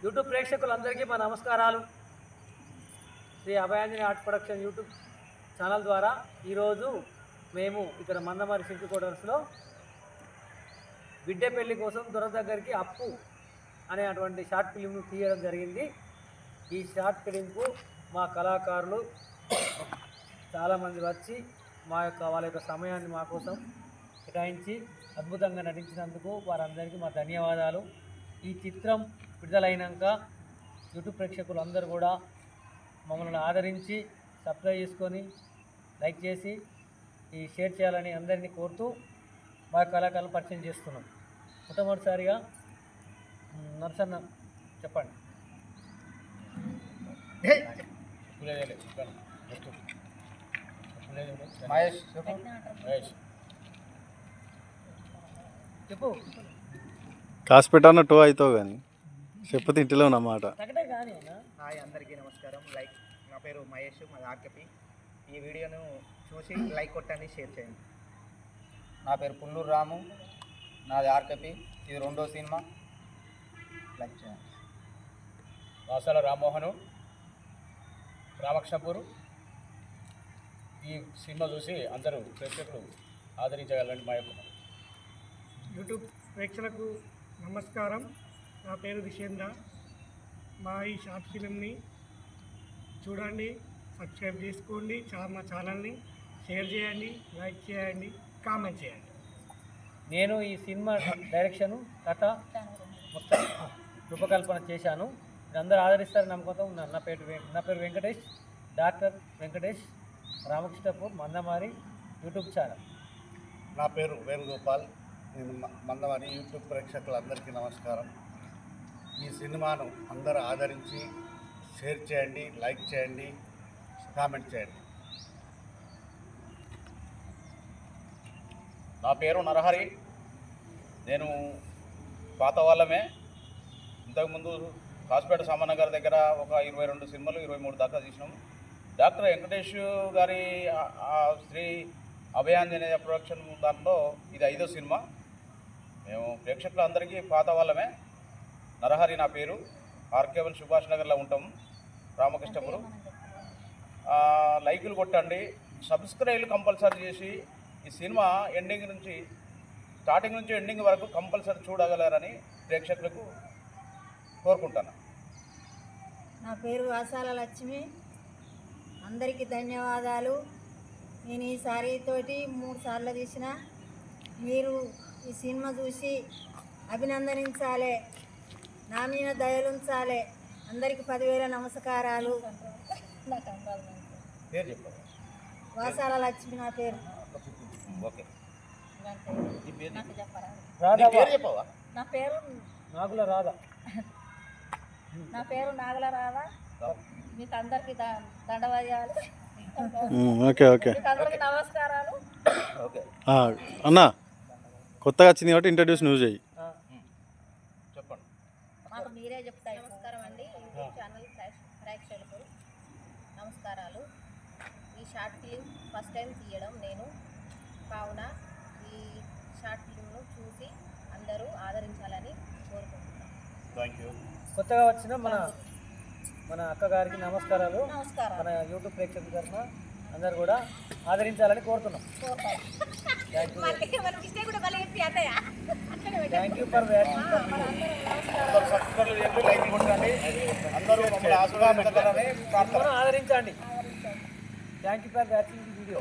YouTube ప్రేక్షకులందరికీ మా నమస్కారాలు. Sri Abhayanjani art production YouTube channel ద్వారా ఈరోజు మేము ఇక్కడ మందమరి సిల్క్ క్వార్టర్స్లో బిడ్డ పెళ్లి కోసం దొర దగ్గరికి అప్పు అనేటువంటి షార్ట్ ఫిలింను తీయడం జరిగింది. ఈ షార్ట్ ఫిలింకు మా కళాకారులు చాలామంది వచ్చి వాళ్ళ యొక్క సమయాన్ని మా కోసం కేటాయించి అద్భుతంగా నటించినందుకు వారందరికీ మా ధన్యవాదాలు. ఈ చిత్రం విడుదలైనాక యూట్యూబ్ ప్రేక్షకులు అందరూ కూడా మమ్మల్ని ఆదరించి సబ్స్క్రైబ్ చేసుకొని లైక్ చేసి ఈ షేర్ చేయాలని అందరినీ కోరుతూ మా కళాకారులు పరిచయం చేస్తున్నాం. మొట్టమొదటిసారిగా నరసన్న చెప్పండి. మహేష్ చెప్పు. కాసు పెట్టాను టూ అవుతావు కానీ చెప్పు ఇంటిలో ఉన్నమాట. హాయ్, అందరికీ నమస్కారం. నా పేరు మహేష్, మాది ఆర్కేపీ. ఈ వీడియోను చూసి లైక్ కొట్టండి, షేర్ చేయండి. నా పేరు పుల్లూరు రాము, నాది ఆర్కేపీ. ఇది 2వ సినిమా. లైక్ చేయండి. వాసాల రామ్మోహను, రామకృష్ణపూర్. ఈ సినిమా చూసి అందరూ ప్రేక్షకులు ఆదరించగలని మా యొక్క యూట్యూబ్ ప్రేక్షకులకు నమస్కారం. నా పేరు విషేంద్ర. మా ఈ షార్ట్ ఫిలింని చూడండి, సబ్స్క్రైబ్ చేసుకోండి, మా ఛానల్ని షేర్ చేయండి, లైక్ చేయండి, కామెంట్ చేయండి. నేను ఈ సినిమా డైరెక్షను కథ మొత్తం రూపకల్పన చేశాను. అందరూ ఆదరిస్తారని నమ్మకంతో ఉన్నాను. నా పేరు Venkatesh, doctor Venkatesh, Ramakrishnapur, Mandamarri YouTube channel. నా పేరు వేణుగోపాల్, నేను మందమారి. యూట్యూబ్ ప్రేక్షకులందరికీ నమస్కారం. ఈ సినిమాను అందరూ ఆదరించి షేర్ చేయండి, లైక్ చేయండి, కామెంట్ చేయండి. నా పేరు నరహరి. నేను పాత వాళ్ళమే. ఇంతకుముందు కాసుపేట సామాన్య గారి దగ్గర ఒక 22 సినిమాలు, 23 దాకా తీసినాము. డాక్టర్ వెంకటేష్ గారి శ్రీ అభయాంజనేయ ప్రొడక్షన్ దాంట్లో ఇది 5వ సినిమా. మేము ప్రేక్షకులందరికీ పాత వాళ్ళమే. నరహరి నా పేరు. ఆర్కేబుల్ సుభాష్ నగర్లో ఉంటాము, రామకృష్ణపురం. లైకులు కొట్టండి, సబ్స్క్రైబ్లు కంపల్సరీ చేసి ఈ సినిమా స్టార్టింగ్ నుంచి ఎండింగ్ వరకు కంపల్సరీ చూడగలరని ప్రేక్షకులకు కోరుకుంటాను. నా పేరు వాసాల లక్ష్మి. అందరికీ ధన్యవాదాలు. నేను ఈ సారీతోటి 3 సార్లు తీసిన. మీరు ఈ సినిమా చూసి అభినందనించాలి, నా మీద దయలుంచాలి. అందరికీ 10,000 నమస్కారాలు. పేరు చెప్పండి. వాసాల లక్ష్మి నా పేరు. ఓకే. చెప్పవా? నా పేరు నాగుల రాధ. నా పేరు నాగుల రాధ. మీకు అందరికీ దండవాద్యాలు. ఓకే ఓకే మీకు అందరికీ నమస్కారాలు. ఓకే అన్న, కొత్తగా వచ్చింది కాబట్టి ఇంట్రడ్యూస్ నువ్వు చెయ్యి. చెప్పండి. మాకు మీరే చెప్తారు. నమస్కారం అండి. యూట్యూబ్ ఛానల్ ప్రేక్షకులకు నమస్కారాలు. ఈ షార్ట్ ఫిలిం ఫస్ట్ టైం తీయడం నేను, కావున ఈ షార్ట్ ఫిలింను చూసి అందరూ ఆదరించాలని కోరుకుంటున్నాను. Thank you. కొత్తగా వచ్చిన మన అక్కగారికి నమస్కారాలు. నమస్కారం. మన యూట్యూబ్ ప్రేక్షకుల తరఫున అందరూ కూడా ఆదరించాలని కోరుతున్నాం. Thank you for watching. Subscribe చేయండి, లైక్ కొట్టండి. అందరూ మమ్మల్ని ఆశీర్వదించాలని ప్రార్థన. ఆదరించండి. Thank you for watching the video.